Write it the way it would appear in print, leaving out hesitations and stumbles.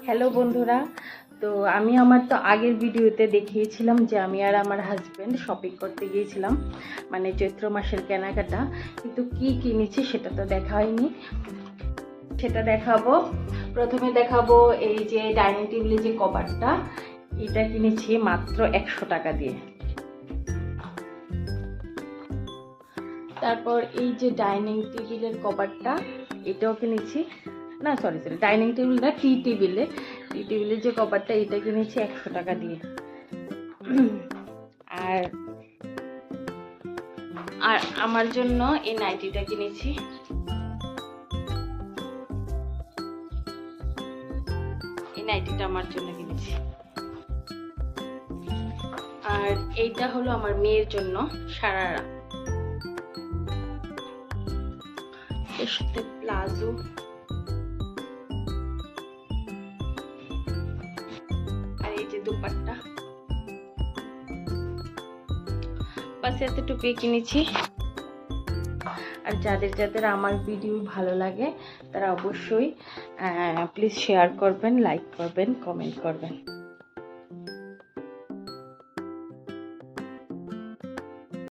Hello বন্ধুরা, তো আমি আমার তো আগের ভিডিওতে দেখিয়েছিলাম যে আমি আর আমার হাজব্যান্ড শপিং করতে গিয়েছিলাম, মানে চৈত্র মাসের কেনাকাটা। কিন্তু কি কিনেছি সেটা তো দেখা হয়নি, সেটা দেখাবো। প্রথমে দেখাবো এই যে ডাইনিং টেবিলের যে কভারটা, এটা কিনেছি মাত্র 100 টাকা দিয়ে। তারপর এই যে ডাইনিং টেবিলের কভারটা, এটাও কিনেছি, না সরি ডাইনিং টেবিল না, টি টেবিলের যে কভারটা, এটা কিনেছি 100 টাকা দিয়ে। আর আর আমার জন্য এই নাইটিটা কিনেছি, এই নাইটিটা আমার জন্য কিনেছি। আর এইটা হলো আমার মেয়ের জন্য সারারা, এর সাথে প্লাজো। আর এই যে দুপাট্টা, বাস এতটুকু কিনেছি। আর যাদের যাদের আমার ভিডিও ভালো লাগে তারা অবশ্যই প্লিজ শেয়ার করবেন, লাইক করবেন, কমেন্ট করবেন।